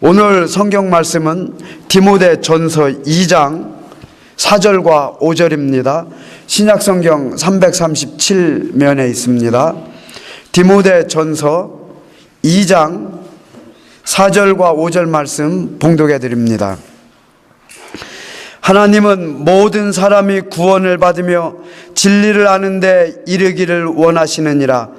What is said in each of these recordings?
오늘 성경 말씀은 디모데전서 2장 4절과 5절입니다. 신약성경 337면에 있습니다. 디모데전서 2장 4절과 5절 말씀 봉독해 드립니다. 하나님은 모든 사람이 구원을 받으며 진리를 아는 데 이르기를 원하시느니라.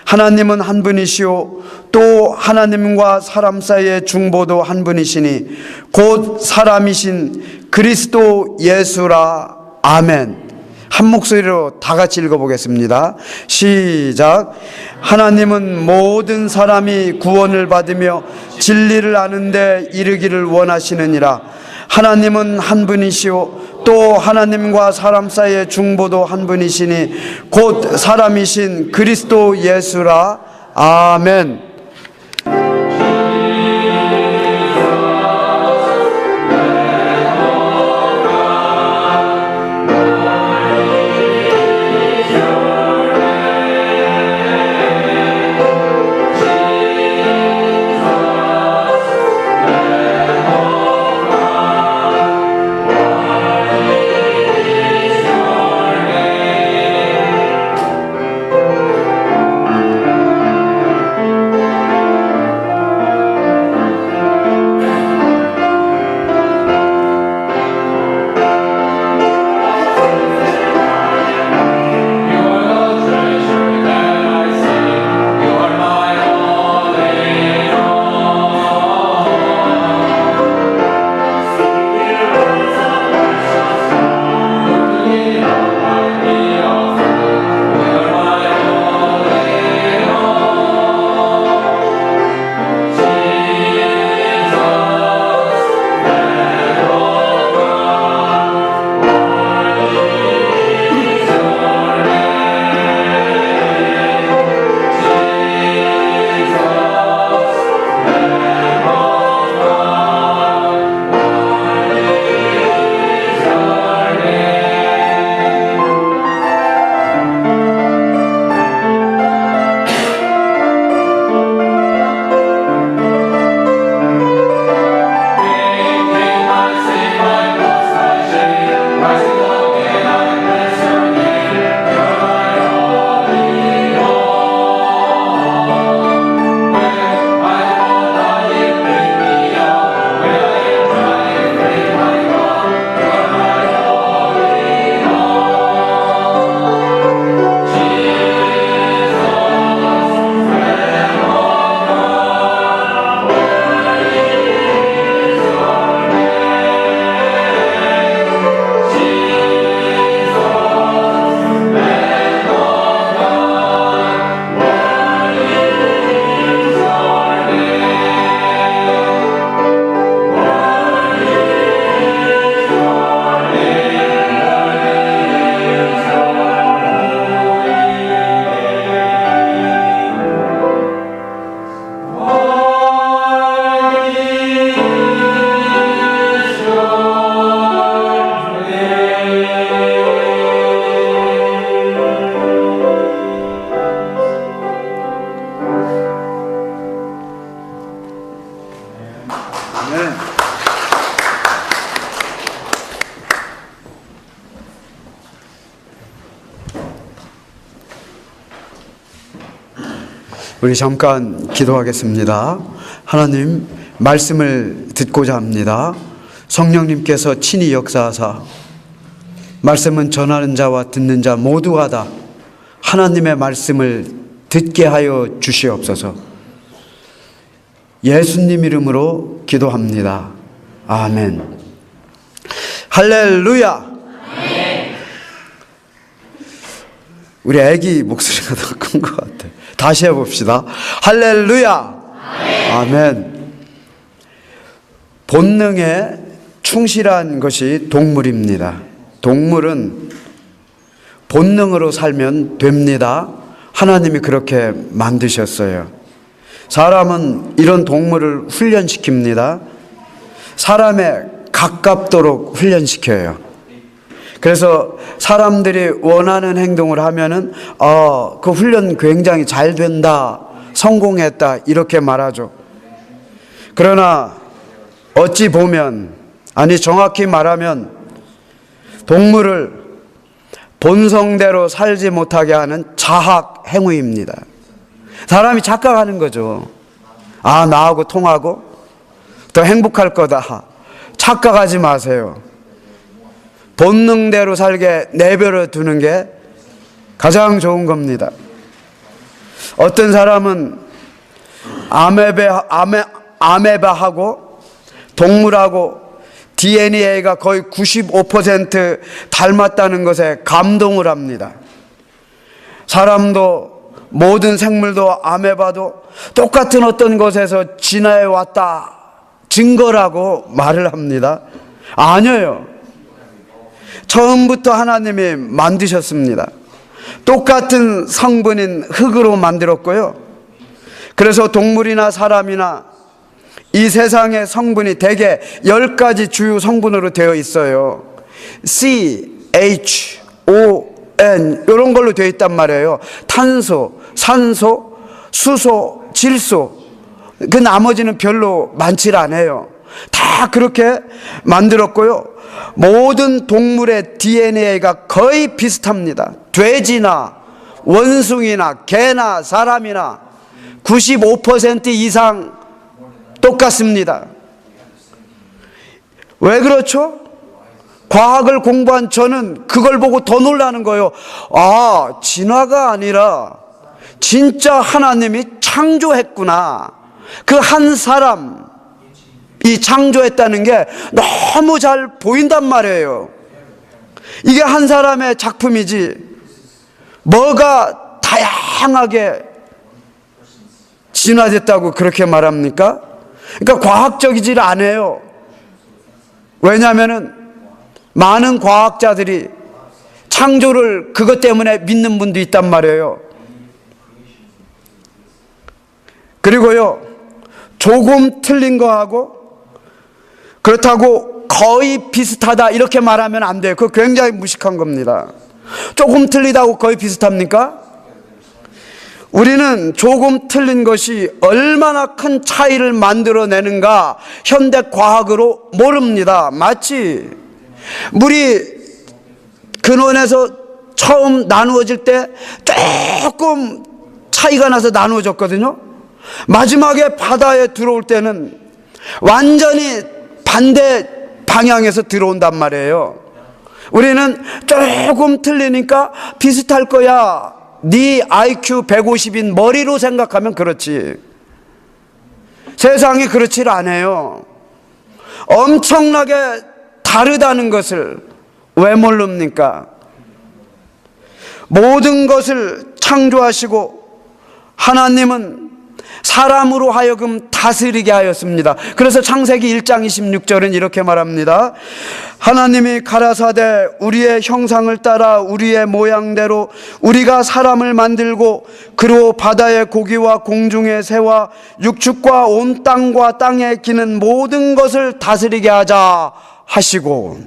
하나님은 한 분이시오 또 하나님과 사람 사이의 중보도 한 분이시니 곧 사람이신 그리스도 예수라. 아멘. 한 목소리로 다 같이 읽어보겠습니다. 시작. 하나님은 모든 사람이 구원을 받으며 진리를 아는 데 이르기를 원하시느니라. 하나님은 한 분이시오 또 하나님과 사람 사이의 중보도 한 분이시니 곧 사람이신 그리스도 예수라. 아멘. 우리 잠깐 기도하겠습니다. 하나님, 말씀을 듣고자 합니다. 성령님께서 친히 역사하사 말씀은 전하는 자와 듣는 자 모두가 다 하나님의 말씀을 듣게 하여 주시옵소서. 예수님 이름으로 기도합니다. 아멘. 할렐루야. 우리 애기 목소리가 더 큰 것 같아. 다시 해봅시다. 할렐루야. 아멘. 본능에 충실한 것이 동물입니다. 동물은 본능으로 살면 됩니다. 하나님이 그렇게 만드셨어요. 사람은 이런 동물을 훈련시킵니다. 사람에 가깝도록 훈련시켜요. 그래서 사람들이 원하는 행동을 하면은 그 훈련 굉장히 잘 된다, 성공했다 이렇게 말하죠. 그러나 어찌 보면, 아니 정확히 말하면 동물을 본성대로 살지 못하게 하는 자학 행위입니다. 사람이 착각하는 거죠. 아, 나하고 통하고 더 행복할 거다. 착각하지 마세요. 본능대로 살게 내버려 두는 게 가장 좋은 겁니다. 어떤 사람은 아메바하고 동물하고 DNA가 거의 95% 닮았다는 것에 감동을 합니다. 사람도 모든 생물도 아메바도 똑같은 어떤 것에서 진화해 왔다 증거라고 말을 합니다. 아니에요. 처음부터 하나님이 만드셨습니다. 똑같은 성분인 흙으로 만들었고요. 그래서 동물이나 사람이나 이 세상의 성분이 대개 10가지 주요 성분으로 되어 있어요. C, H, O, N 이런 걸로 되어 있단 말이에요. 탄소, 산소, 수소, 질소. 그 나머지는 별로 많지 않아요. 다 그렇게 만들었고요. 모든 동물의 DNA가 거의 비슷합니다. 돼지나 원숭이나 개나 사람이나 95% 이상 똑같습니다. 왜 그렇죠? 과학을 공부한 저는 그걸 보고 더 놀라는 거예요. 아, 진화가 아니라 진짜 하나님이 창조했구나. 그 한 사람이 창조했다는 게 너무 잘 보인단 말이에요. 이게 한 사람의 작품이지 뭐가 다양하게 진화됐다고 그렇게 말합니까? 그러니까 과학적이질 않아요. 왜냐하면 많은 과학자들이 창조를 그것 때문에 믿는 분도 있단 말이에요. 그리고요, 조금 틀린 거하고 그렇다고 거의 비슷하다 이렇게 말하면 안 돼요. 그거 굉장히 무식한 겁니다. 조금 틀리다고 거의 비슷합니까? 우리는 조금 틀린 것이 얼마나 큰 차이를 만들어내는가 현대 과학으로 모릅니다. 마치 물이 근원에서 처음 나누어질 때 조금 차이가 나서 나누어졌거든요. 마지막에 바다에 들어올 때는 완전히 반대 방향에서 들어온단 말이에요. 우리는 조금 틀리니까 비슷할 거야. 네 IQ 150인 머리로 생각하면 그렇지. 세상이 그렇지 않아요. 엄청나게 다르다는 것을 왜 모릅니까? 모든 것을 창조하시고 하나님은 사람으로 하여금 다스리게 하였습니다. 그래서 창세기 1장 26절은 이렇게 말합니다. 하나님이 가라사대 우리의 형상을 따라 우리의 모양대로 우리가 사람을 만들고 그로 바다의 고기와 공중의 새와 육축과 온 땅과 땅에 기는 모든 것을 다스리게 하자 하시고,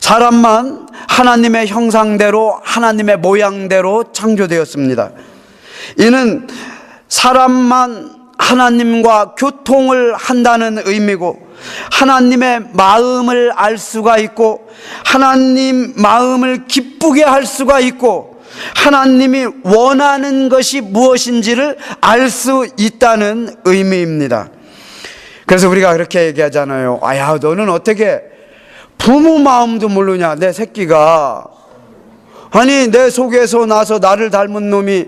사람만 하나님의 형상대로 하나님의 모양대로 창조되었습니다. 이는 사람만 하나님과 교통을 한다는 의미고 하나님의 마음을 알 수가 있고 하나님 마음을 기쁘게 할 수가 있고 하나님이 원하는 것이 무엇인지를 알 수 있다는 의미입니다. 그래서 우리가 그렇게 얘기하잖아요. 아야, 너는 어떻게 부모 마음도 모르냐, 내 새끼가. 아니, 내 속에서 나서 나를 닮은 놈이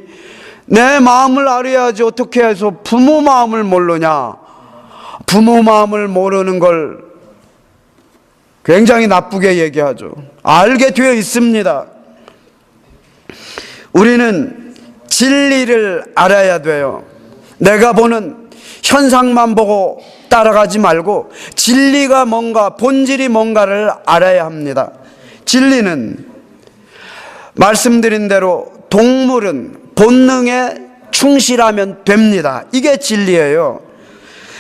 내 마음을 알아야지 어떻게 해서 부모 마음을 모르냐. 부모 마음을 모르는 걸 굉장히 나쁘게 얘기하죠. 알게 되어 있습니다. 우리는 진리를 알아야 돼요. 내가 보는 현상만 보고 따라가지 말고 진리가 뭔가, 본질이 뭔가를 알아야 합니다. 진리는 말씀드린 대로 동물은 본능에 충실하면 됩니다. 이게 진리예요.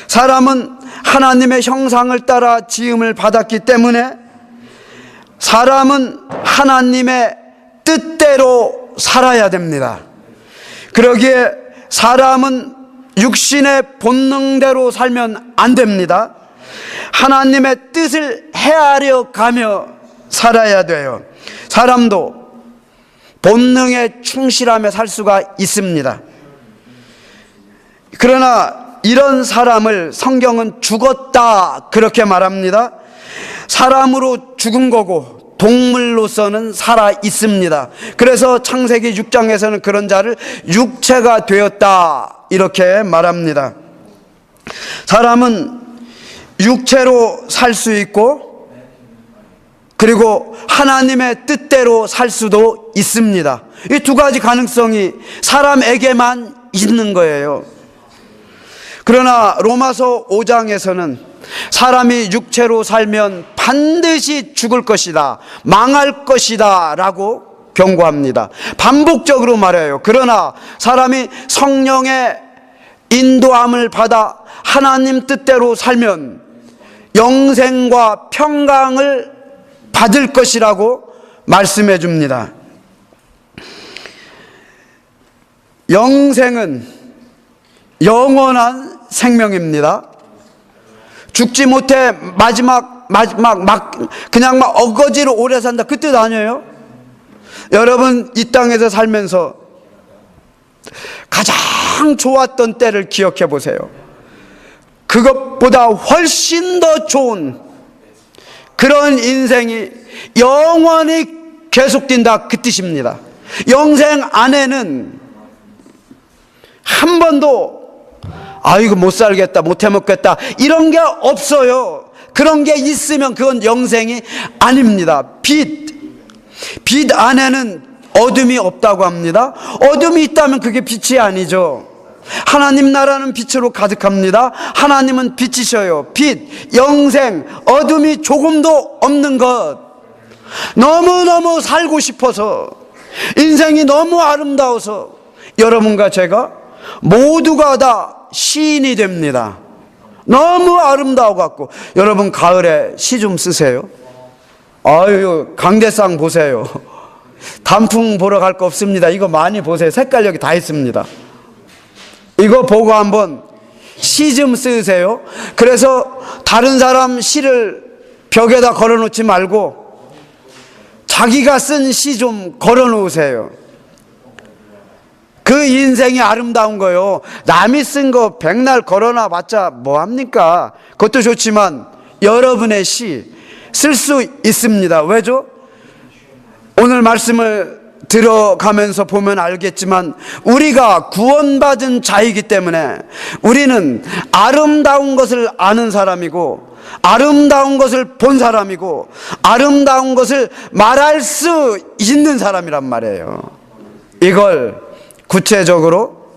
사람은 하나님의 형상을 따라 지음을 받았기 때문에 사람은 하나님의 뜻대로 살아야 됩니다. 그러기에 사람은 육신의 본능대로 살면 안 됩니다. 하나님의 뜻을 헤아려 가며 살아야 돼요. 사람도 본능에 충실하며 살 수가 있습니다. 그러나 이런 사람을 성경은 죽었다 그렇게 말합니다. 사람으로 죽은 거고 동물로서는 살아 있습니다. 그래서 창세기 6장에서는 그런 자를 육체가 되었다 이렇게 말합니다. 사람은 육체로 살 수 있고 그리고 하나님의 뜻대로 살 수도 있습니다. 이 두 가지 가능성이 사람에게만 있는 거예요. 그러나 로마서 5장에서는 사람이 육체로 살면 반드시 죽을 것이다, 망할 것이다 라고 경고합니다. 반복적으로 말해요. 그러나 사람이 성령의 인도함을 받아 하나님 뜻대로 살면 영생과 평강을 받을 것이라고 말씀해 줍니다. 영생은 영원한 생명입니다. 죽지 못해 마지막 그냥 어거지로 오래 산다 그 뜻 아니에요? 여러분 이 땅에서 살면서 가장 좋았던 때를 기억해 보세요. 그것보다 훨씬 더 좋은 그런 인생이 영원히 계속된다 그 뜻입니다. 영생 안에는 한 번도 이거 못 살겠다, 못 해먹겠다 이런 게 없어요. 그런 게 있으면 그건 영생이 아닙니다. 빛 안에는 어둠이 없다고 합니다. 어둠이 있다면 그게 빛이 아니죠. 하나님 나라는 빛으로 가득합니다. 하나님은 빛이셔요. 빛, 영생, 어둠이 조금도 없는 것. 너무너무 살고 싶어서, 인생이 너무 아름다워서 여러분과 제가 모두가 다 시인이 됩니다. 너무 아름다워 갖고. 여러분 가을에 시 좀 쓰세요. 아유, 강대상 보세요. 단풍 보러 갈 거 없습니다. 이거 많이 보세요. 색깔력이 다 있습니다. 이거 보고 한번 시 좀 쓰세요. 그래서 다른 사람 시를 벽에다 걸어놓지 말고 자기가 쓴 시 좀 걸어놓으세요. 그 인생이 아름다운 거요. 남이 쓴 거 백날 걸어놔 봤자 뭐합니까? 그것도 좋지만 여러분의 시 쓸 수 있습니다. 왜죠? 오늘 말씀을 들어가면서 보면 알겠지만 우리가 구원받은 자이기 때문에 우리는 아름다운 것을 아는 사람이고 아름다운 것을 본 사람이고 아름다운 것을 말할 수 있는 사람이란 말이에요. 이걸 구체적으로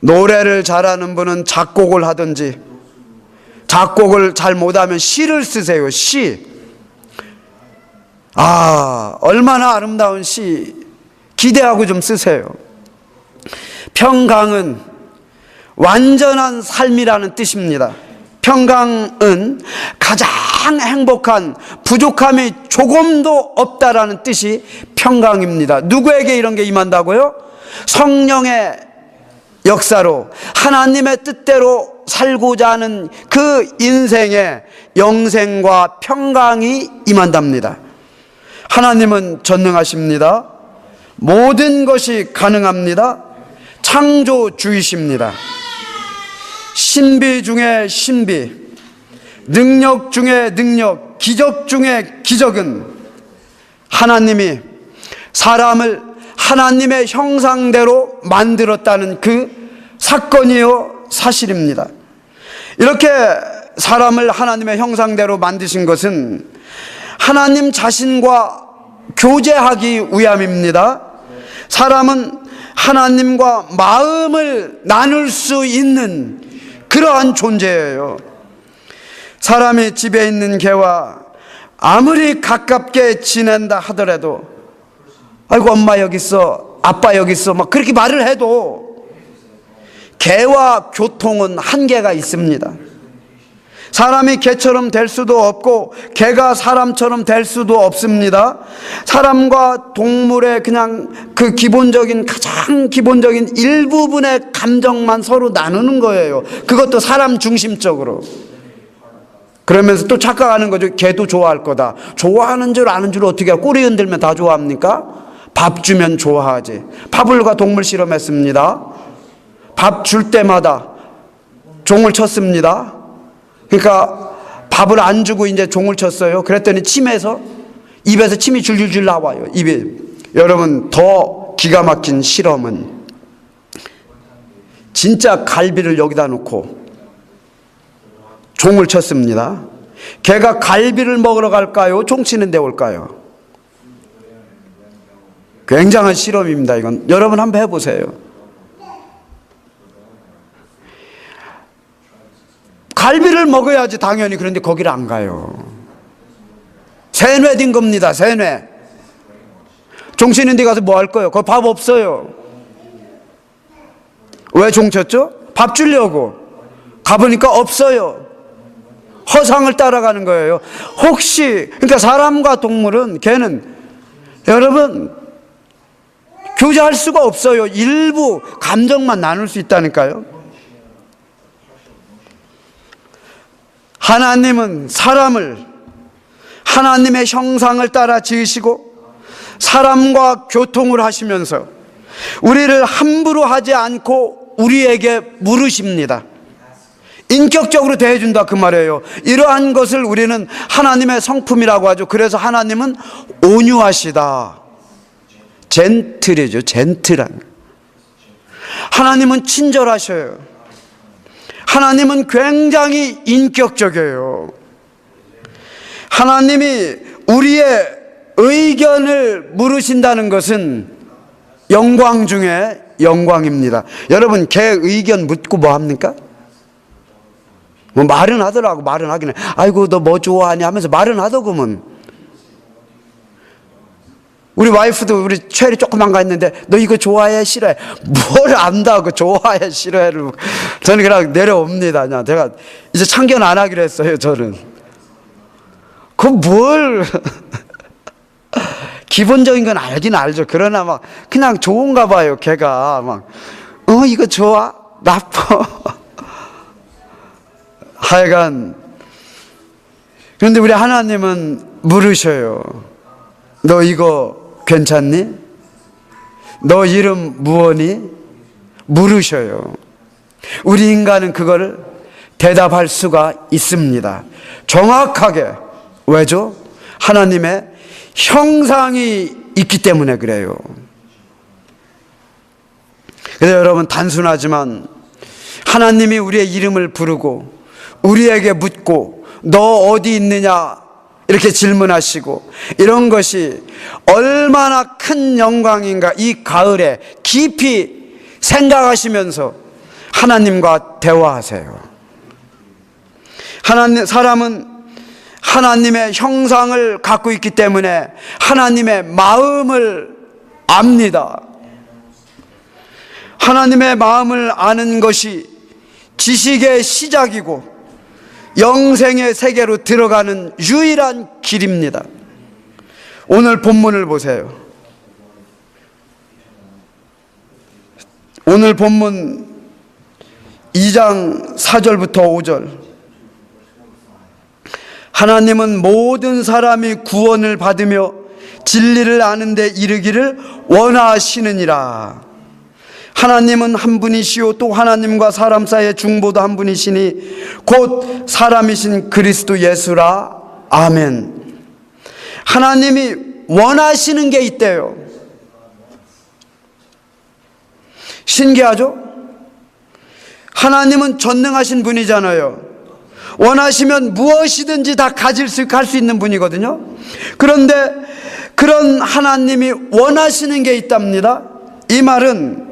노래를 잘하는 분은 작곡을 하든지 작곡을 잘 못하면 시를 쓰세요. 시. 얼마나 아름다운 시 기대하고 좀 쓰세요. 평강은 완전한 삶이라는 뜻입니다. 평강은 가장 행복한, 부족함이 조금도 없다라는 뜻이 평강입니다. 누구에게 이런 게 임한다고요? 성령의 역사로 하나님의 뜻대로 살고자 하는 그 인생에 영생과 평강이 임한답니다. 하나님은 전능하십니다. 모든 것이 가능합니다. 창조주이십니다. 신비 중에 신비, 능력 중에 능력, 기적 중에 기적은 하나님이 사람을 하나님의 형상대로 만들었다는 그 사건이요 사실입니다. 이렇게 사람을 하나님의 형상대로 만드신 것은 하나님 자신과 교제하기 위함입니다. 사람은 하나님과 마음을 나눌 수 있는 그러한 존재예요. 사람이 집에 있는 개와 아무리 가깝게 지낸다 하더라도 아이고 엄마 여기 있어, 아빠 여기 있어 막 그렇게 말을 해도 개와 교통은 한계가 있습니다. 사람이 개처럼 될 수도 없고 개가 사람처럼 될 수도 없습니다. 사람과 동물의 그냥 그 기본적인, 가장 기본적인 일부분의 감정만 서로 나누는 거예요. 그것도 사람 중심적으로. 그러면서 또 착각하는 거죠. 개도 좋아할 거다. 좋아하는 줄 아는 줄 어떻게 해요? 꼬리 흔들면 다 좋아합니까? 밥 주면 좋아하지. 파블로가 동물 실험했습니다. 밥 줄 때마다 종을 쳤습니다. 그러니까 밥을 안 주고 이제 종을 쳤어요. 그랬더니 침에서, 입에서 침이 줄줄줄 나와요. 입에. 여러분, 더 기가 막힌 실험은 진짜 갈비를 여기다 놓고 종을 쳤습니다. 개가 갈비를 먹으러 갈까요? 종 치는 데 올까요? 굉장한 실험입니다. 이건 여러분 한번 해보세요. 갈비를 먹어야지 당연히. 그런데 거기를 안 가요. 세뇌된 겁니다. 세뇌. 종 치는 데 가서 뭐 할 거예요? 거기 밥 없어요. 왜 종 쳤죠? 밥 주려고. 가보니까 없어요. 허상을 따라가는 거예요. 혹시, 그러니까 사람과 동물은, 개는 여러분 교제할 수가 없어요. 일부 감정만 나눌 수 있다니까요. 하나님은 사람을 하나님의 형상을 따라 지으시고 사람과 교통을 하시면서 우리를 함부로 하지 않고 우리에게 물으십니다. 인격적으로 대해준다 그 말이에요. 이러한 것을 우리는 하나님의 성품이라고 하죠. 그래서 하나님은 온유하시다. 젠틀이죠. 젠틀한. 하나님은 친절하셔요. 하나님은 굉장히 인격적이에요. 하나님이 우리의 의견을 물으신다는 것은 영광 중에 영광입니다. 여러분, 개 의견 묻고 뭐 합니까? 뭐 말은 하더라고. 말은 하긴 해. 아이고 너 뭐 좋아하냐 하면서 말은 하더구먼. 우리 와이프도 우리 최리 조그만 거 했는데 너 이거 좋아해 싫어해? 뭘 안다고 좋아해 싫어해를. 저는 그냥 내려옵니다. 그냥 제가 이제 참견 안 하기로 했어요. 저는 그 뭘 기본적인 건 알긴 알죠. 그러나 막 그냥 좋은가 봐요. 걔가 막 이거 좋아? 나빠? 하여간. 그런데 우리 하나님은 물으셔요. 너 이거 괜찮니? 너 이름 무엇니? 물으셔요. 우리 인간은 그거를 대답할 수가 있습니다. 정확하게. 왜죠? 하나님의 형상이 있기 때문에 그래요. 그래서 여러분, 단순하지만 하나님이 우리의 이름을 부르고 우리에게 묻고 너 어디 있느냐 이렇게 질문하시고 이런 것이 얼마나 큰 영광인가. 이 가을에 깊이 생각하시면서 하나님과 대화하세요. 사람은 하나님의 형상을 갖고 있기 때문에 하나님의 마음을 압니다. 하나님의 마음을 아는 것이 지식의 시작이고 영생의 세계로 들어가는 유일한 길입니다. 오늘 본문을 보세요. 오늘 본문 2장 4절부터 5절. 하나님은 모든 사람이 구원을 받으며 진리를 아는 데 이르기를 원하시느니라. 하나님은 한 분이시요 또 하나님과 사람 사이의 중보도 한 분이시니 곧 사람이신 그리스도 예수라. 아멘. 하나님이 원하시는 게 있대요. 신기하죠? 하나님은 전능하신 분이잖아요. 원하시면 무엇이든지 다 갈 수 있는 분이거든요. 그런데 그런 하나님이 원하시는 게 있답니다. 이 말은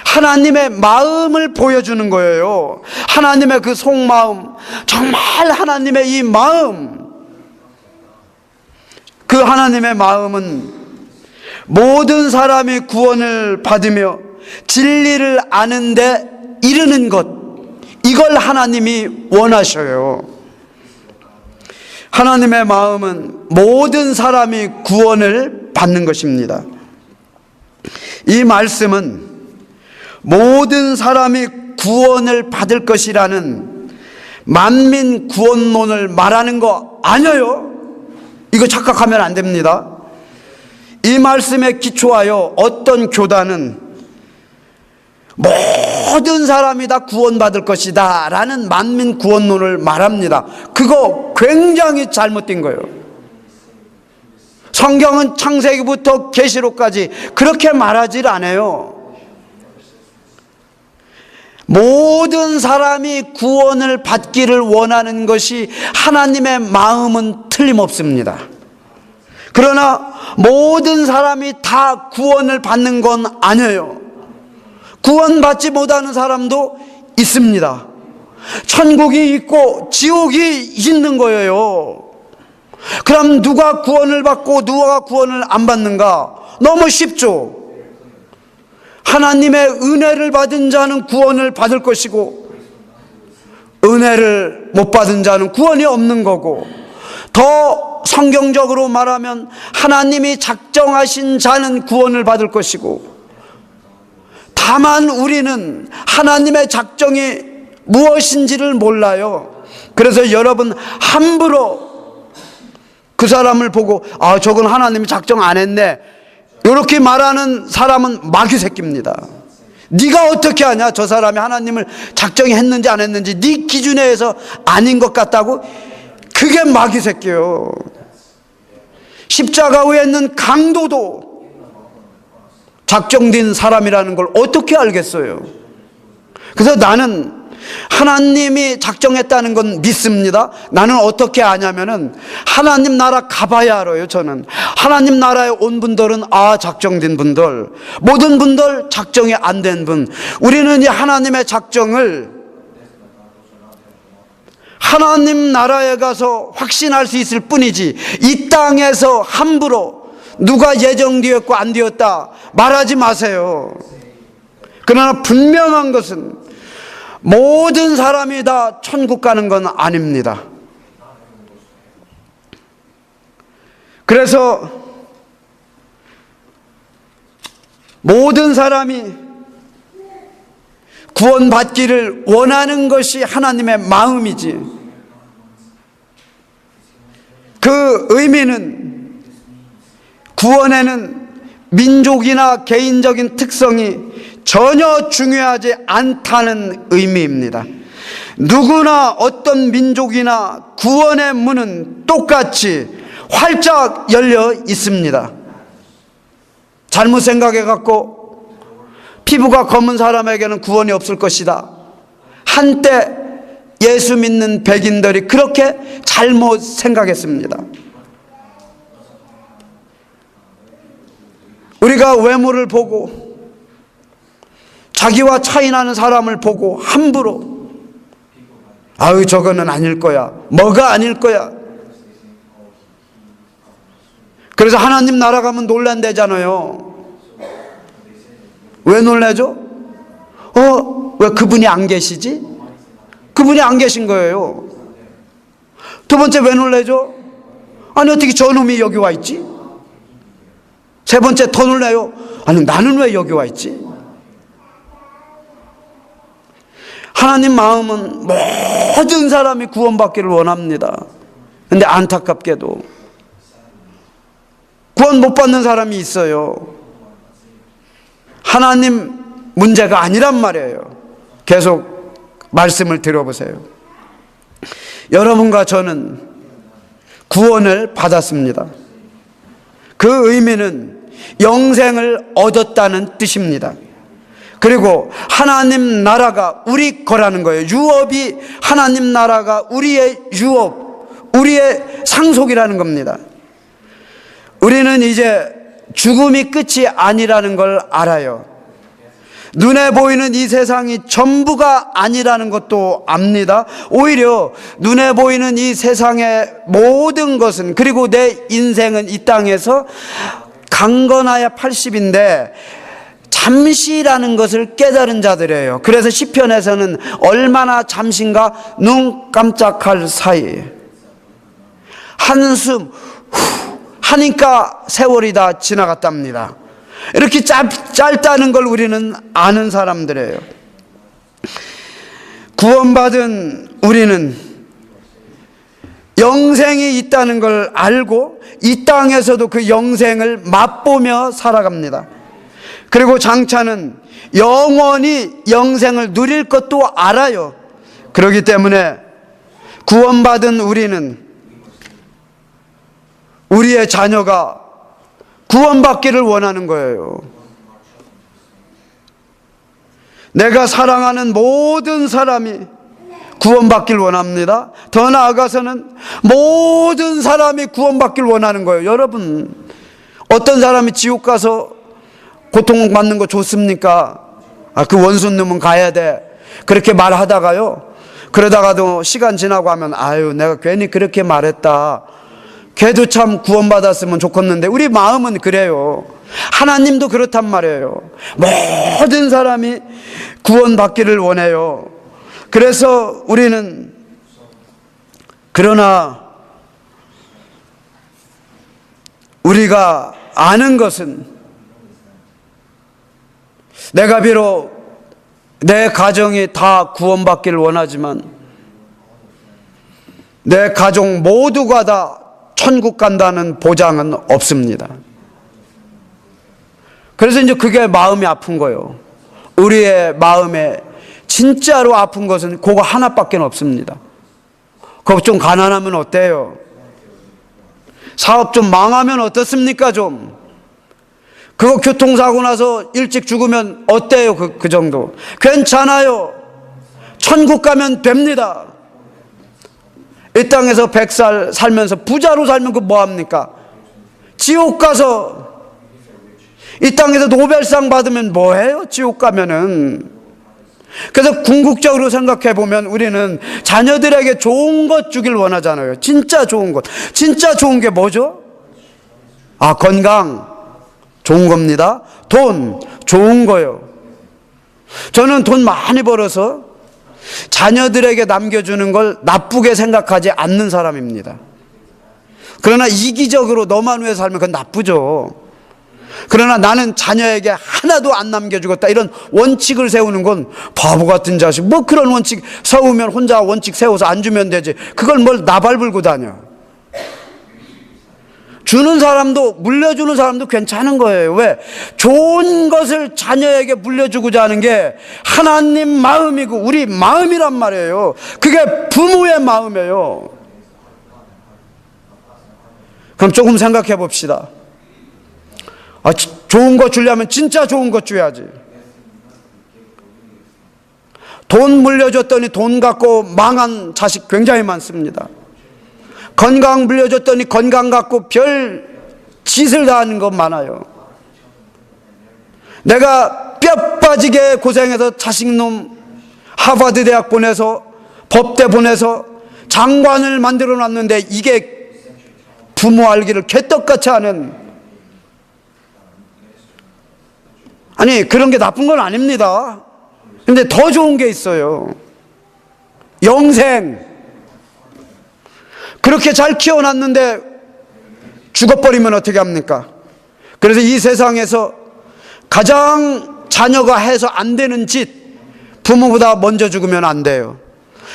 하나님의 마음을 보여주는 거예요. 하나님의 그 속마음, 정말 하나님의 이 마음, 그 하나님의 마음은 모든 사람이 구원을 받으며 진리를 아는 데 이르는 것, 이걸 하나님이 원하셔요. 하나님의 마음은 모든 사람이 구원을 받는 것입니다. 이 말씀은 모든 사람이 구원을 받을 것이라는 만민 구원론을 말하는 거 아니에요. 이거 착각하면 안 됩니다. 이 말씀에 기초하여 어떤 교단은 모든 사람이 다 구원받을 것이다 라는 만민 구원론을 말합니다. 그거 굉장히 잘못된 거예요. 성경은 창세기부터 계시록까지 그렇게 말하질 않아요. 모든 사람이 구원을 받기를 원하는 것이 하나님의 마음은 틀림없습니다. 그러나 모든 사람이 다 구원을 받는 건 아니에요. 구원받지 못하는 사람도 있습니다. 천국이 있고 지옥이 있는 거예요. 그럼 누가 구원을 받고 누가 구원을 안 받는가? 너무 쉽죠. 하나님의 은혜를 받은 자는 구원을 받을 것이고 은혜를 못 받은 자는 구원이 없는 거고, 더 성경적으로 말하면 하나님이 작정하신 자는 구원을 받을 것이고, 다만 우리는 하나님의 작정이 무엇인지를 몰라요. 그래서 여러분 함부로 그 사람을 보고 저건 하나님이 작정 안 했네 이렇게 말하는 사람은 마귀 새끼입니다. 네가 어떻게 아냐? 저 사람이 하나님을 작정했는지 안 했는지 네 기준에 의해서 아닌 것 같다고? 그게 마귀 새끼예요. 십자가 위에 있는 강도도 작정된 사람이라는 걸 어떻게 알겠어요? 그래서 나는 하나님이 작정했다는 건 믿습니다. 나는 어떻게 아냐면은 하나님 나라 가봐야 알아요. 저는 하나님 나라에 온 분들은 작정된 분들, 모든 분들 작정이 안 된 분, 우리는 이 하나님의 작정을 하나님 나라에 가서 확신할 수 있을 뿐이지, 이 땅에서 함부로 누가 예정되었고 안 되었다 말하지 마세요. 그러나 분명한 것은 모든 사람이 다 천국 가는 건 아닙니다. 그래서 모든 사람이 구원받기를 원하는 것이 하나님의 마음이지, 그 의미는 구원에는 민족이나 개인적인 특성이 전혀 중요하지 않다는 의미입니다. 누구나 어떤 민족이나 구원의 문은 똑같이 활짝 열려 있습니다. 잘못 생각해 갖고 피부가 검은 사람에게는 구원이 없을 것이다, 한때 예수 믿는 백인들이 그렇게 잘못 생각했습니다. 우리가 외모를 보고 자기와 차이나는 사람을 보고 함부로 저거는 아닐 거야, 뭐가 아닐 거야. 그래서 하나님 나라 가면 놀란대잖아요. 왜 놀라죠? 왜 그분이 안 계시지? 그분이 안 계신 거예요. 두 번째 왜 놀라죠? 아니 어떻게 저놈이 여기 와 있지? 세 번째 더 놀라요. 아니 나는 왜 여기 와 있지? 하나님 마음은 모든 사람이 구원받기를 원합니다. 그런데 안타깝게도 구원 못 받는 사람이 있어요. 하나님 문제가 아니란 말이에요. 계속 말씀을 들어보세요. 여러분과 저는 구원을 받았습니다. 그 의미는 영생을 얻었다는 뜻입니다. 그리고 하나님 나라가 우리 거라는 거예요. 유업이, 하나님 나라가 우리의 유업, 우리의 상속이라는 겁니다. 우리는 이제 죽음이 끝이 아니라는 걸 알아요. 눈에 보이는 이 세상이 전부가 아니라는 것도 압니다. 오히려 눈에 보이는 이 세상의 모든 것은, 그리고 내 인생은 이 땅에서 강건하여 80인데 잠시라는 것을 깨달은 자들이에요. 그래서 시편에서는 얼마나 잠시인가, 눈 깜짝할 사이 한숨 후 하니까 세월이 다 지나갔답니다. 이렇게 짧다는 걸 우리는 아는 사람들이에요. 구원받은 우리는 영생이 있다는 걸 알고 이 땅에서도 그 영생을 맛보며 살아갑니다. 그리고 장차는 영원히 영생을 누릴 것도 알아요. 그렇기 때문에 구원받은 우리는 우리의 자녀가 구원받기를 원하는 거예요. 내가 사랑하는 모든 사람이 구원받길 원합니다. 더 나아가서는 모든 사람이 구원받길 원하는 거예요. 여러분, 어떤 사람이 지옥 가서 고통받는 거 좋습니까? 그 원수는 놈은 가야 돼, 그렇게 말하다가요, 그러다가도 시간 지나고 하면 아유 내가 괜히 그렇게 말했다, 걔도 참 구원받았으면 좋겠는데. 우리 마음은 그래요. 하나님도 그렇단 말이에요. 모든 사람이 구원받기를 원해요. 그래서 우리는, 그러나 우리가 아는 것은, 내가 비록 내 가정이 다 구원받기를 원하지만 내 가족 모두가 다 천국 간다는 보장은 없습니다. 그래서 이제 그게 마음이 아픈 거예요. 우리의 마음에 진짜로 아픈 것은 그거 하나밖에 없습니다. 그거 좀 가난하면 어때요? 사업 좀 망하면 어떻습니까? 좀 그거 교통사고 나서 일찍 죽으면 어때요? 그 정도 괜찮아요. 천국 가면 됩니다. 이 땅에서 100살 살면서 부자로 살면 그 뭐합니까? 지옥 가서 이 땅에서 노벨상 받으면 뭐해요? 지옥 가면은. 그래서 궁극적으로 생각해 보면 우리는 자녀들에게 좋은 것 주길 원하잖아요. 진짜 좋은 것. 진짜 좋은 게 뭐죠? 건강 좋은 겁니다. 돈 좋은 거요. 저는 돈 많이 벌어서 자녀들에게 남겨주는 걸 나쁘게 생각하지 않는 사람입니다. 그러나 이기적으로 너만 위해 살면 그건 나쁘죠. 그러나 나는 자녀에게 하나도 안 남겨주겠다, 이런 원칙을 세우는 건 바보 같은 자식. 뭐 그런 원칙 세우면 혼자 원칙 세워서 안 주면 되지, 그걸 뭘 나발불고 다녀. 주는 사람도 물려주는 사람도 괜찮은 거예요. 왜? 좋은 것을 자녀에게 물려주고자 하는 게 하나님 마음이고 우리 마음이란 말이에요. 그게 부모의 마음이에요. 그럼 조금 생각해 봅시다. 좋은 거 주려면 진짜 좋은 거 줘야지. 돈 물려줬더니 돈 갖고 망한 자식 굉장히 많습니다. 건강 물려줬더니 건강 갖고 별 짓을 다 하는 것 많아요. 내가 뼈 빠지게 고생해서 자식놈 하버드 대학 보내서 법대 보내서 장관을 만들어 놨는데 이게 부모 알기를 개떡같이 하는, 아니 그런 게 나쁜 건 아닙니다. 근데 더 좋은 게 있어요. 영생. 그렇게 잘 키워놨는데 죽어버리면 어떻게 합니까? 그래서 이 세상에서 가장 자녀가 해서 안 되는 짓, 부모보다 먼저 죽으면 안 돼요.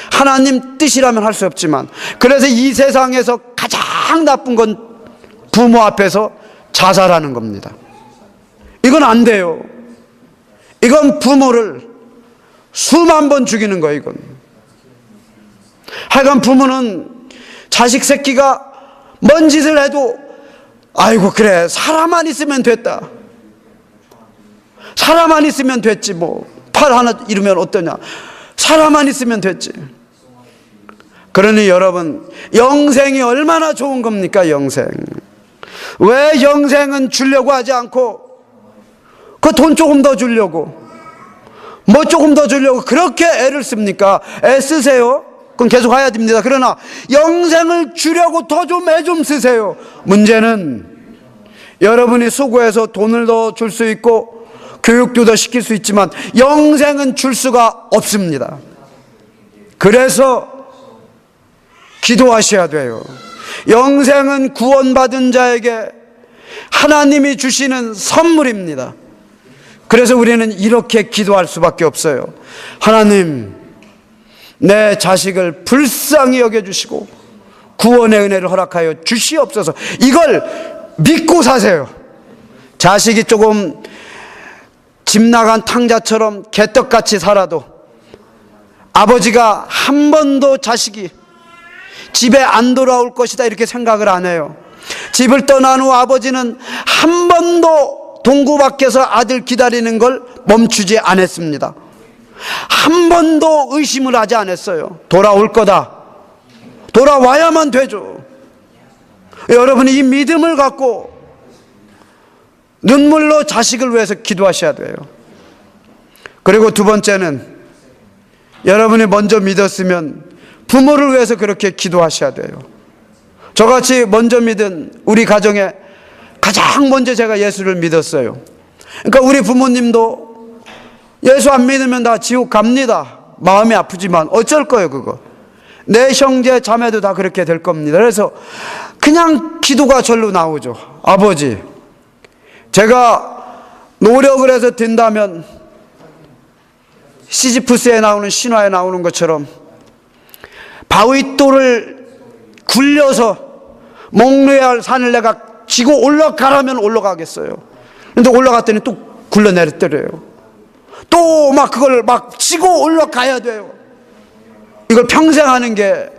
하나님 뜻이라면 할 수 없지만, 그래서 이 세상에서 가장 나쁜 건 부모 앞에서 자살하는 겁니다. 이건 안 돼요. 이건 부모를 수만 번 죽이는 거예요. 이건 하여간 부모는 자식 새끼가 뭔 짓을 해도 아이고 그래 사람만 있으면 됐다, 사람만 있으면 됐지, 뭐 팔 하나 잃으면 어떠냐, 사람만 있으면 됐지. 그러니 여러분, 영생이 얼마나 좋은 겁니까? 영생. 왜 영생은 주려고 하지 않고 그 돈 조금 더 주려고, 뭐 조금 더 주려고 그렇게 애를 씁니까? 애쓰세요. 그건 계속 해야 됩니다. 그러나 영생을 주려고 더 좀 애 좀 쓰세요. 문제는 여러분이 수고해서 돈을 더 줄 수 있고 교육도 더 시킬 수 있지만 영생은 줄 수가 없습니다. 그래서 기도하셔야 돼요. 영생은 구원받은 자에게 하나님이 주시는 선물입니다. 그래서 우리는 이렇게 기도할 수밖에 없어요. 하나님, 내 자식을 불쌍히 여겨주시고 구원의 은혜를 허락하여 주시옵소서. 이걸 믿고 사세요. 자식이 조금 집 나간 탕자처럼 개떡같이 살아도 아버지가 한 번도 자식이 집에 안 돌아올 것이다 이렇게 생각을 안 해요. 집을 떠난 후 아버지는 한 번도 동구 밖에서 아들 기다리는 걸 멈추지 않았습니다. 한 번도 의심을 하지 않았어요. 돌아올 거다. 돌아와야만 되죠. 여러분이 이 믿음을 갖고 눈물로 자식을 위해서 기도하셔야 돼요. 그리고 두 번째는 여러분이 먼저 믿었으면 부모를 위해서 그렇게 기도하셔야 돼요. 저같이 먼저 믿은 우리 가정에 가장 먼저 제가 예수를 믿었어요. 그러니까 우리 부모님도 예수 안 믿으면 다 지옥 갑니다. 마음이 아프지만 어쩔 거예요, 그거. 내 형제 자매도 다 그렇게 될 겁니다. 그래서 그냥 기도가 절로 나오죠. 아버지, 제가 노력을 해서 된다면 시지프스에 나오는 신화에 나오는 것처럼 바위돌을 굴려서 몽르알 산을 내가 지고 올라가라면 올라가겠어요. 근데 올라갔더니 또 굴러내렸더래요. 또 막 그걸 막 지고 올라가야 돼요. 이걸 평생 하는 게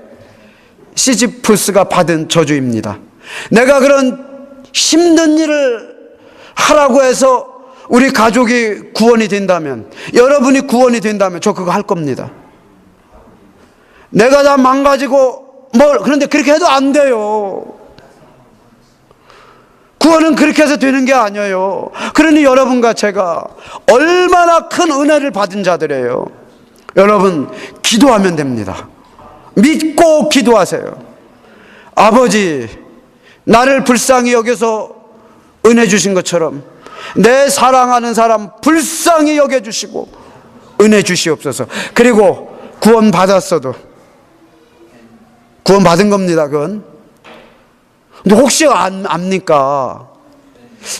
시지프스가 받은 저주입니다. 내가 그런 힘든 일을 하라고 해서 우리 가족이 구원이 된다면, 여러분이 구원이 된다면 저 그거 할 겁니다. 내가 다 망가지고 그런데 그렇게 해도 안 돼요. 구원은 그렇게 해서 되는 게 아니에요. 그러니 여러분과 제가 얼마나 큰 은혜를 받은 자들이에요. 여러분, 기도하면 됩니다. 믿고 기도하세요. 아버지, 나를 불쌍히 여겨서 은혜 주신 것처럼 내 사랑하는 사람 불쌍히 여겨주시고 은혜 주시옵소서. 그리고 구원 받았어도, 구원 받은 겁니다, 그건. 근데 혹시 압니까?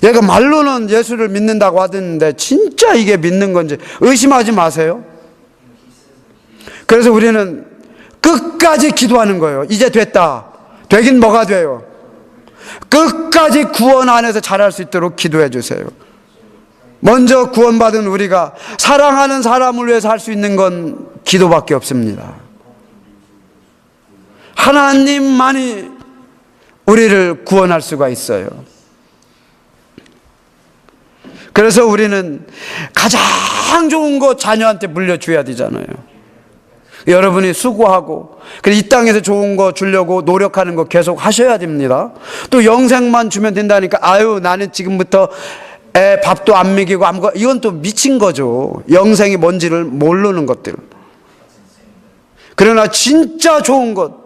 얘가 말로는 예수를 믿는다고 하던데 진짜 이게 믿는 건지 의심하지 마세요. 그래서 우리는 끝까지 기도하는 거예요. 이제 됐다. 되긴 뭐가 돼요? 끝까지 구원 안에서 잘할 수 있도록 기도해 주세요. 먼저 구원받은 우리가 사랑하는 사람을 위해서 할 수 있는 건 기도밖에 없습니다. 하나님만이 우리를 구원할 수가 있어요. 그래서 우리는 가장 좋은 거 자녀한테 물려줘야 되잖아요. 여러분이 수고하고 이 땅에서 좋은 거 주려고 노력하는 거 계속 하셔야 됩니다. 또 영생만 주면 된다니까 아유 나는 지금부터 애 밥도 안 먹이고 아무것도, 이건 또 미친 거죠. 영생이 뭔지를 모르는 것들. 그러나 진짜 좋은 것,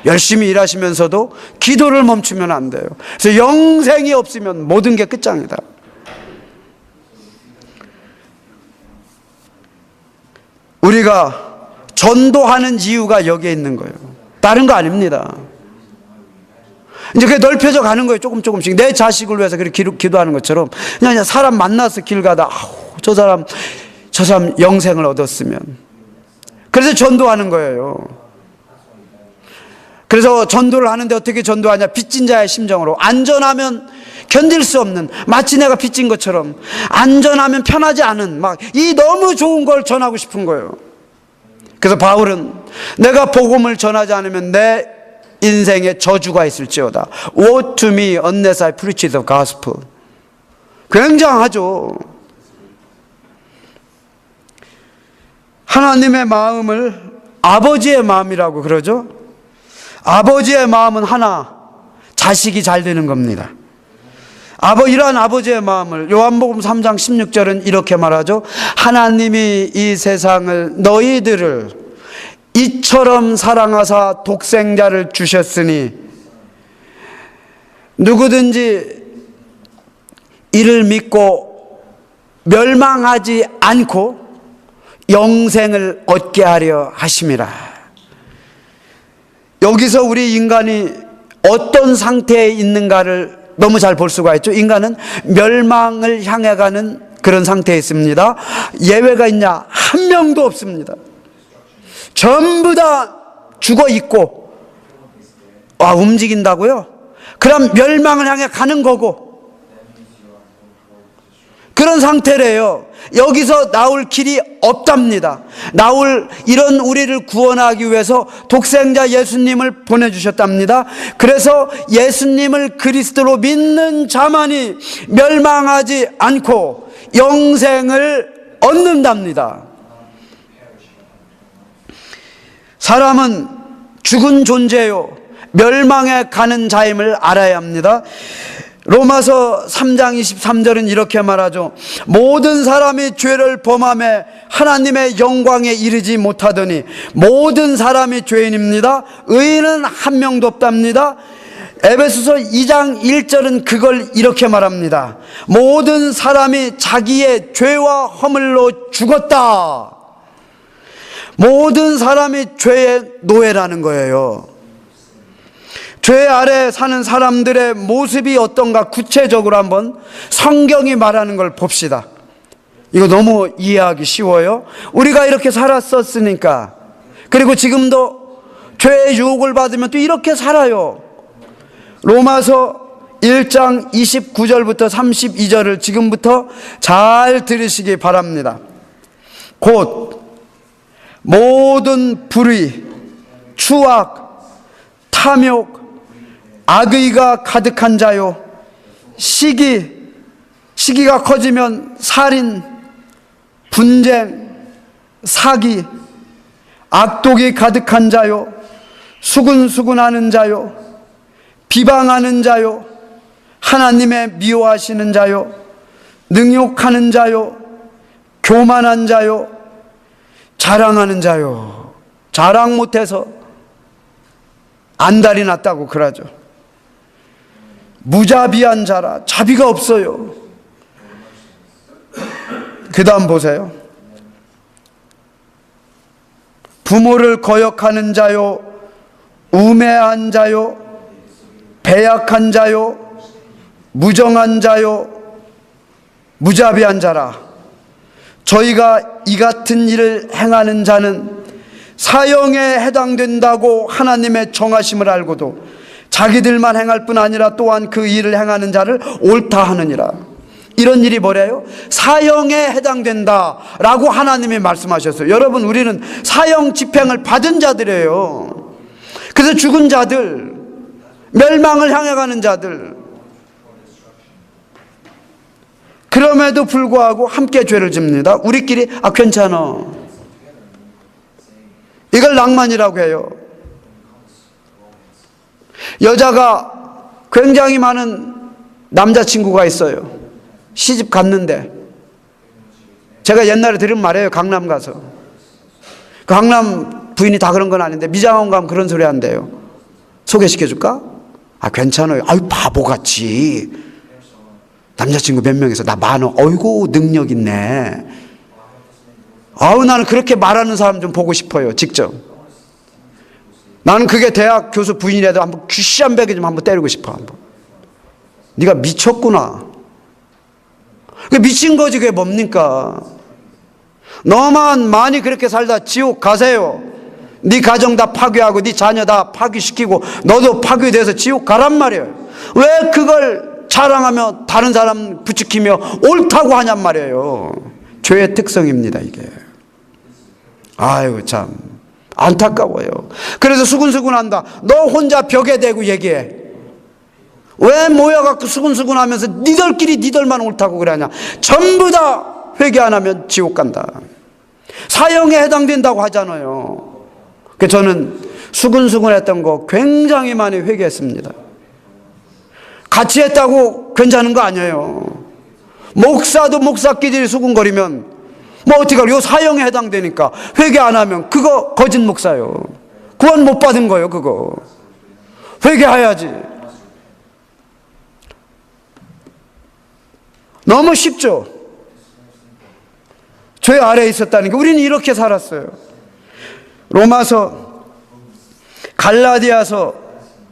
열심히 일하시면서도 기도를 멈추면 안 돼요. 그래서 영생이 없으면 모든 게 끝장이다. 우리가 전도하는 이유가 여기에 있는 거예요. 다른 거 아닙니다. 이제 그게 넓혀져 가는 거예요. 조금씩. 내 자식을 위해서 그렇게 기도하는 것처럼 그냥 사람 만나서 길 가다 저 사람 영생을 얻었으면. 그래서 전도하는 거예요. 그래서 전도를 하는데 어떻게 전도하냐? 빚진 자의 심정으로. 안전하면 견딜 수 없는, 마치 내가 빚진 것처럼 안전하면 편하지 않은 이 너무 좋은 걸 전하고 싶은 거예요. 그래서 바울은 내가 복음을 전하지 않으면 내 인생에 저주가 있을지어다. Woe to me unless I preach the gospel. 굉장하죠. 하나님의 마음을 아버지의 마음이라고 그러죠. 아버지의 마음은 하나, 자식이 잘 되는 겁니다. 이러한 아버지의 마음을 요한복음 3장 16절은 이렇게 말하죠. 하나님이 이 세상을 너희들을 이처럼 사랑하사 독생자를 주셨으니 누구든지 이를 믿고 멸망하지 않고 영생을 얻게 하려 하심이라. 여기서 우리 인간이 어떤 상태에 있는가를 너무 잘 볼 수가 있죠. 인간은 멸망을 향해 가는 그런 상태에 있습니다. 예외가 있냐? 한 명도 없습니다. 전부 다 죽어 있고, 움직인다고요? 그럼 멸망을 향해 가는 거고, 그런 상태래요. 여기서 나올 길이 없답니다. 이런 우리를 구원하기 위해서 독생자 예수님을 보내주셨답니다. 그래서 예수님을 그리스도로 믿는 자만이 멸망하지 않고 영생을 얻는답니다. 사람은 죽은 존재요, 멸망에 가는 자임을 알아야 합니다. 로마서 3장 23절은 이렇게 말하죠. 모든 사람이 죄를 범하며 하나님의 영광에 이르지 못하더니 모든 사람이 죄인입니다. 의인은 한 명도 없답니다. 에베소서 2장 1절은 그걸 이렇게 말합니다. 모든 사람이 자기의 죄와 허물로 죽었다. 모든 사람이 죄의 노예라는 거예요. 죄 아래 사는 사람들의 모습이 어떤가 구체적으로 한번 성경이 말하는 걸 봅시다. 이거 너무 이해하기 쉬워요. 우리가 이렇게 살았었으니까, 그리고 지금도 죄의 유혹을 받으면 또 이렇게 살아요. 로마서 1장 29절부터 32절을 지금부터 잘 들으시기 바랍니다. 곧 모든 불의, 추악, 탐욕, 악의가 가득한 자요, 시기가 커지면 살인, 분쟁, 사기, 악독이 가득한 자요, 수근수근하는 자요, 비방하는 자요, 하나님의 미워하시는 자요, 능욕하는 자요, 교만한 자요, 자랑하는 자요. 자랑 못해서 안달이 났다고 그러죠. 무자비한 자라, 자비가 없어요. 그 다음 보세요. 부모를 거역하는 자요, 우매한 자요, 배약한 자요, 무정한 자요, 무자비한 자라. 저희가 이 같은 일을 행하는 자는 사형에 해당된다고 하나님의 정하심을 알고도 자기들만 행할 뿐 아니라 또한 그 일을 행하는 자를 옳다 하느니라. 이런 일이 뭐래요? 사형에 해당된다라고 하나님이 말씀하셨어요. 여러분, 우리는 사형 집행을 받은 자들이에요. 그래서 죽은 자들, 멸망을 향해 가는 자들, 그럼에도 불구하고 함께 죄를 집니다. 우리끼리 괜찮아, 이걸 낭만이라고 해요. 여자가 굉장히 많은 남자친구가 있어요. 시집 갔는데, 제가 옛날에 들은 말이에요. 강남 가서, 강남 부인이 다 그런 건 아닌데 미장원 가면 그런 소리 한대요. 소개시켜줄까? 괜찮아요. 바보같이 남자친구 몇 명 있어. 나 많어. 어이구 능력 있네. 나는 그렇게 말하는 사람 좀 보고 싶어요. 직접. 나는 그게 대학 교수 부인이라도 한번 귀시 한 베개 좀 한번 때리고 싶어. 한번. 네가 미쳤구나. 그게 미친 거지. 그게 뭡니까? 너만 많이 그렇게 살다 지옥 가세요. 네 가정 다 파괴하고 네 자녀 다 파괴시키고 너도 파괴돼서 지옥 가란 말이에요. 왜 그걸 자랑하며 다른 사람 부추기며 옳다고 하냔 말이에요. 죄의 특성입니다, 이게. 아이고 참 안타까워요. 그래서 수근수근한다. 너 혼자 벽에 대고 얘기해. 왜 모여갖고 수근수근하면서 니들끼리 니들만 옳다고 그러냐. 전부 다 회개 안 하면 지옥 간다. 사형에 해당된다고 하잖아요. 그래서 저는 수근수근했던 거 굉장히 많이 회개했습니다. 같이 했다고 괜찮은 거 아니에요. 목사도 목사끼리 수근거리면 뭐 어떻게 하려. 사형에 해당되니까 회개 안 하면 그거 거짓 목사요. 구원 못 받은 거예요. 그거 회개해야지. 너무 쉽죠. 죄 아래에 있었다는 게, 우리는 이렇게 살았어요. 로마서, 갈라디아서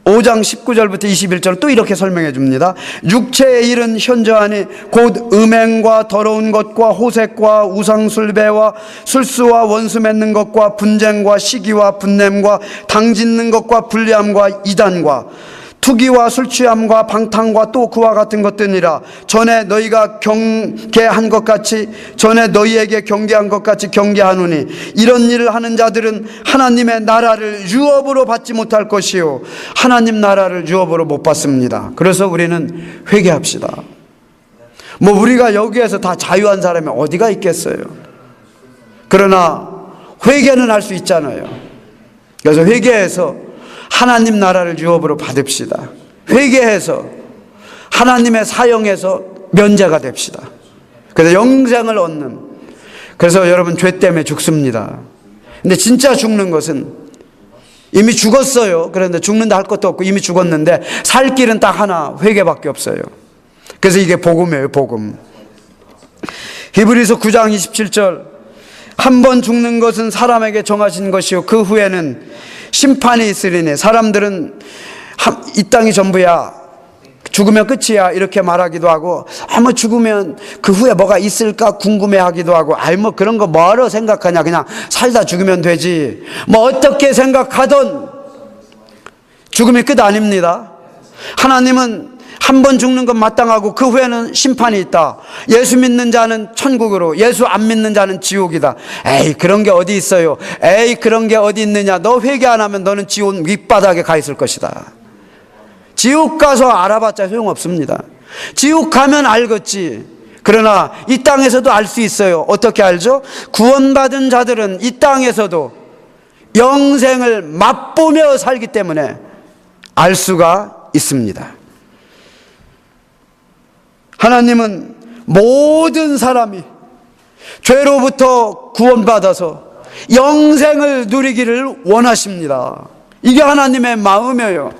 5장 19절부터 21절 또 이렇게 설명해 줍니다. 육체의 일은 현저하니 곧 음행과 더러운 것과 호색과 우상술배와 술수와 원수 맺는 것과 분쟁과 시기와 분냄과 당짓는 것과 불리함과 이단과 투기와 술취함과 방탕과 또 그와 같은 것들이라. 전에 너희에게 경계한 것 같이 경계하노니 이런 일을 하는 자들은 하나님의 나라를 유업으로 받지 못할 것이요, 하나님 나라를 유업으로 못 받습니다. 그래서 우리는 회개합시다. 뭐 우리가 여기에서 다 자유한 사람이 어디가 있겠어요? 그러나 회개는 할 수 있잖아요. 그래서 회개해서 하나님 나라를 유업으로 받읍시다. 회개해서 하나님의 사형에서 면제가 됩시다. 그래서 영생을 얻는, 그래서 여러분 죄 때문에 죽습니다. 근데 진짜 죽는 것은 이미 죽었어요. 그런데 죽는다 할 것도 없고 이미 죽었는데 살 길은 딱 하나, 회개밖에 없어요. 그래서 이게 복음이에요, 복음. 히브리서 9장 27절, 한 번 죽는 것은 사람에게 정하신 것이요 그 후에는 심판이 있으리니. 사람들은 이 땅이 전부야, 죽으면 끝이야 이렇게 말하기도 하고, 뭐 죽으면 그 후에 뭐가 있을까 궁금해하기도 하고, 뭐 그런 거 뭐하러 생각하냐, 그냥 살다 죽으면 되지. 뭐 어떻게 생각하든 죽음이 끝 아닙니다. 하나님은 한 번 죽는 건 마땅하고 그 후에는 심판이 있다. 예수 믿는 자는 천국으로, 예수 안 믿는 자는 지옥이다. 에이 그런 게 어디 있어요. 에이 그런 게 어디 있느냐. 너 회개 안 하면 너는 지옥 밑바닥에 가 있을 것이다. 지옥 가서 알아봤자 소용없습니다. 지옥 가면 알겠지. 그러나 이 땅에서도 알 수 있어요. 어떻게 알죠? 구원받은 자들은 이 땅에서도 영생을 맛보며 살기 때문에 알 수가 있습니다. 하나님은 모든 사람이 죄로부터 구원받아서 영생을 누리기를 원하십니다. 이게 하나님의 마음이에요.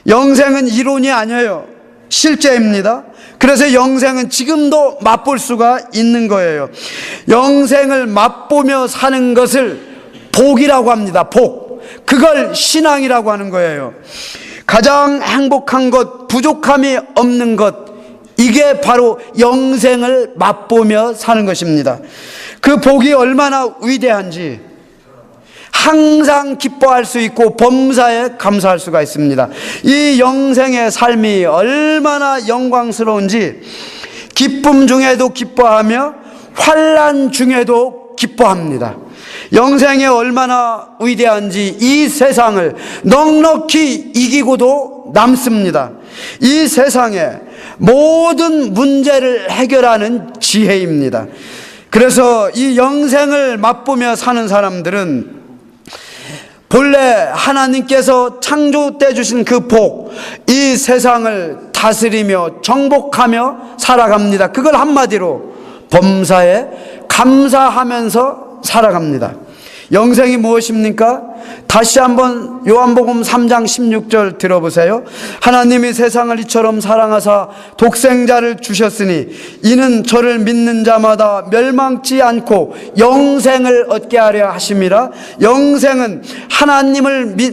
영생은 이론이 아니에요. 실제입니다. 그래서 영생은 지금도 맛볼 수가 있는 거예요. 영생을 맛보며 사는 것을 복이라고 합니다. 복. 그걸 신앙이라고 하는 거예요. 가장 행복한 것, 부족함이 없는 것, 이게 바로 영생을 맛보며 사는 것입니다. 그 복이 얼마나 위대한지 항상 기뻐할 수 있고 범사에 감사할 수가 있습니다. 이 영생의 삶이 얼마나 영광스러운지, 기쁨 중에도 기뻐하며 환난 중에도 기뻐합니다. 영생이 얼마나 위대한지 이 세상을 넉넉히 이기고도 남습니다. 이 세상의 모든 문제를 해결하는 지혜입니다. 그래서 이 영생을 맛보며 사는 사람들은 본래 하나님께서 창조 때 주신 그 복, 이 세상을 다스리며 정복하며 살아갑니다. 그걸 한마디로 범사에 감사하면서 살아갑니다. 영생이 무엇입니까? 다시 한번 요한복음 3장 16절 들어보세요. 하나님이 세상을 이처럼 사랑하사 독생자를 주셨으니 이는 저를 믿는 자마다 멸망치 않고 영생을 얻게 하려 하심이라. 영생은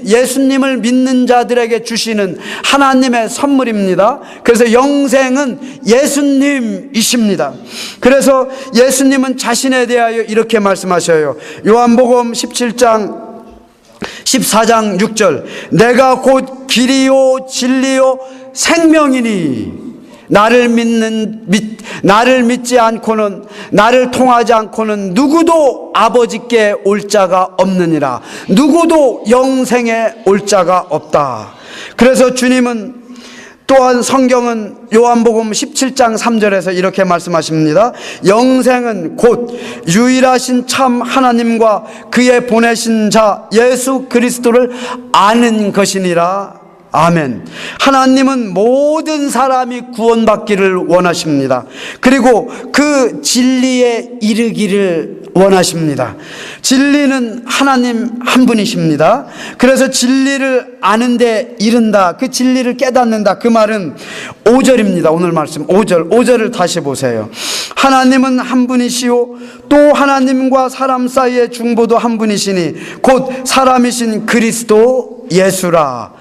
예수님을 믿는 자들에게 주시는 하나님의 선물입니다. 그래서 영생은 예수님이십니다. 그래서 예수님은 자신에 대하여 이렇게 말씀하셔요. 요한복음 17장 14장 6절, 내가 곧 길이요 진리요 생명이니 나를 믿지 않고는, 나를 통하지 않고는 누구도 아버지께 올 자가 없느니라. 누구도 영생에 올 자가 없다. 그래서 주님은 또한 성경은 요한복음 17장 3절에서 이렇게 말씀하십니다. 영생은 곧 유일하신 참 하나님과 그의 보내신 자 예수 그리스도를 아는 것이니라. 아멘. 하나님은 모든 사람이 구원받기를 원하십니다. 그리고 그 진리에 이르기를 원하십니다. 진리는 하나님 한 분이십니다. 그래서 진리를 아는데 이른다, 그 진리를 깨닫는다, 그 말은 5절입니다. 오늘 말씀 5절을 다시 보세요. 하나님은 한 분이시요 또 하나님과 사람 사이의 중보도 한 분이시니 곧 사람이신 그리스도 예수라.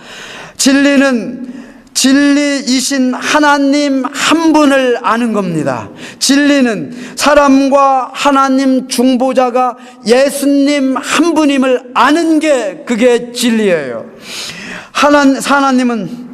진리이신 하나님 한 분을 아는 겁니다. 진리는 사람과 하나님 중보자가 예수님 한 분임을 아는 게 그게 진리예요. 하나님은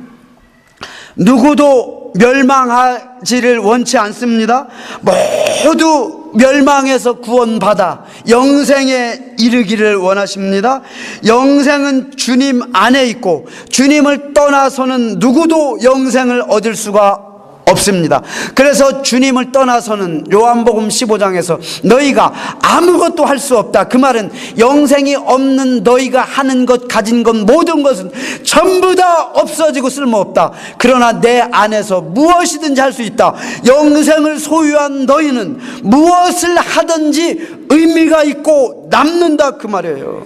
누구도 멸망하지를 원치 않습니다. 모두 멸망에서 구원받아 영생에 이르기를 원하십니다. 영생은 주님 안에 있고 주님을 떠나서는 누구도 영생을 얻을 수가 없습니다. 그래서 주님을 떠나서는 요한복음 15장에서 너희가 아무것도 할 수 없다, 그 말은 영생이 없는 너희가 하는 것, 가진 것, 모든 것은 전부 다 없어지고 쓸모없다. 그러나 내 안에서 무엇이든지 할 수 있다. 영생을 소유한 너희는 무엇을 하든지 의미가 있고 남는다, 그 말이에요.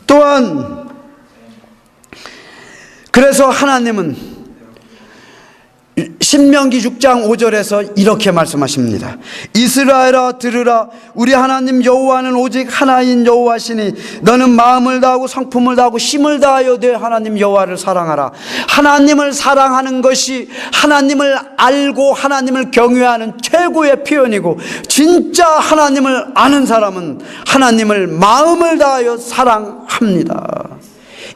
또한 그래서 하나님은 신명기 6장 5절에서 이렇게 말씀하십니다. 이스라엘아 들으라, 우리 하나님 여호와는 오직 하나인 여호와시니 너는 마음을 다하고 성품을 다하고 힘을 다하여 내 하나님 여호와를 사랑하라. 하나님을 사랑하는 것이 하나님을 알고 하나님을 경외하는 최고의 표현이고, 진짜 하나님을 아는 사람은 하나님을 마음을 다하여 사랑합니다.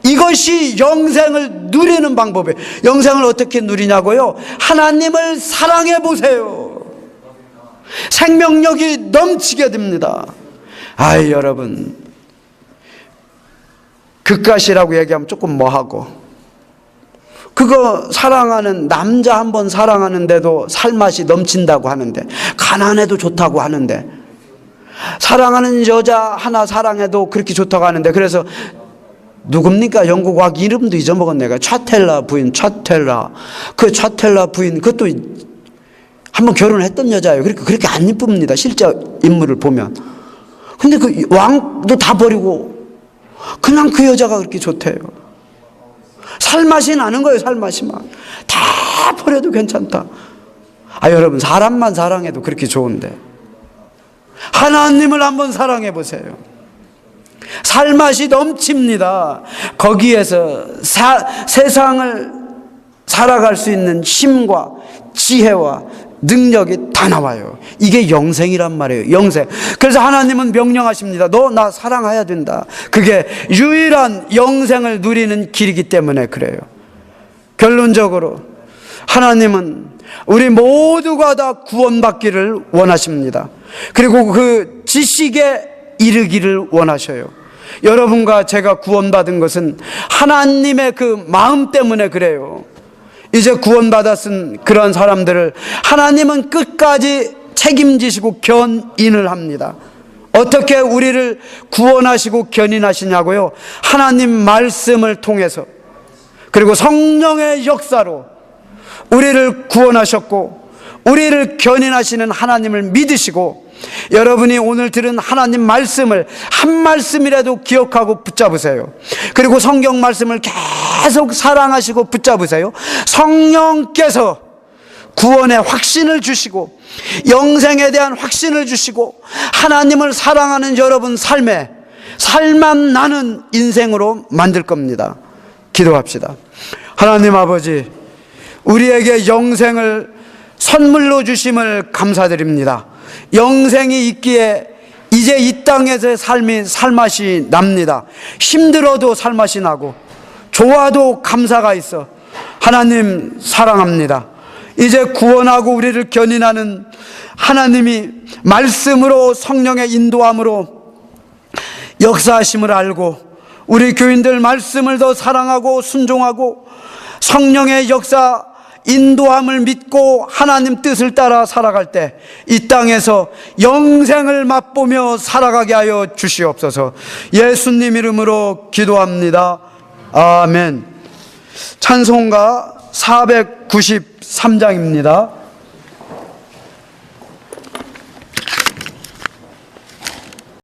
이것이 영생을 누리는 방법이에요. 영생을 어떻게 누리냐고요? 하나님을 사랑해 보세요. 생명력이 넘치게 됩니다. 아이, 여러분, 그까시라고 얘기하면 조금 뭐하고, 그거 사랑하는 남자 한 번 사랑하는데도 살맛이 넘친다고 하는데, 가난해도 좋다고 하는데, 사랑하는 여자 하나 사랑해도 그렇게 좋다고 하는데, 그래서 누굽니까? 영국 락 이름도 잊어먹었네. 내가 차텔라 부인, 차텔라. 그 차텔라 부인, 그것도 한번 결혼했던 여자예요. 그렇게 안 이쁩니다. 실제 인물을 보면. 근데 그 왕도 다 버리고 그냥 그 여자가 그렇게 좋대요. 살맛이 나는 거예요. 살맛이만. 다 버려도 괜찮다. 아, 여러분, 사람만 사랑해도 그렇게 좋은데 하나님을 한번 사랑해 보세요. 살맛이 넘칩니다. 거기에서 세상을 살아갈 수 있는 힘과 지혜와 능력이 다 나와요. 이게 영생이란 말이에요. 영생. 그래서 하나님은 명령하십니다. 너 나 사랑해야 된다. 그게 유일한 영생을 누리는 길이기 때문에 그래요. 결론적으로 하나님은 우리 모두가 다 구원받기를 원하십니다. 그리고 그 지식에 이르기를 원하셔요. 여러분과 제가 구원받은 것은 하나님의 그 마음 때문에 그래요. 이제 구원받았은 그런 사람들을 하나님은 끝까지 책임지시고 견인을 합니다. 어떻게 우리를 구원하시고 견인하시냐고요? 하나님 말씀을 통해서, 그리고 성령의 역사로 우리를 구원하셨고 우리를 견인하시는 하나님을 믿으시고, 여러분이 오늘 들은 하나님 말씀을 한 말씀이라도 기억하고 붙잡으세요. 그리고 성경 말씀을 계속 사랑하시고 붙잡으세요. 성령께서 구원의 확신을 주시고 영생에 대한 확신을 주시고 하나님을 사랑하는 여러분 삶에 살맛 나는 인생으로 만들 겁니다. 기도합시다. 하나님 아버지, 우리에게 영생을 선물로 주심을 감사드립니다. 영생이 있기에 이제 이 땅에서의 삶이 살맛이 납니다. 힘들어도 살맛이 나고 좋아도 감사가 있어. 하나님 사랑합니다. 이제 구원하고 우리를 견인하는 하나님이 말씀으로, 성령의 인도함으로 역사하심을 알고 우리 교인들 말씀을 더 사랑하고 순종하고 성령의 역사 인도함을 믿고 하나님 뜻을 따라 살아갈 때 이 땅에서 영생을 맛보며 살아가게 하여 주시옵소서. 예수님 이름으로 기도합니다. 아멘. 찬송가 493장입니다.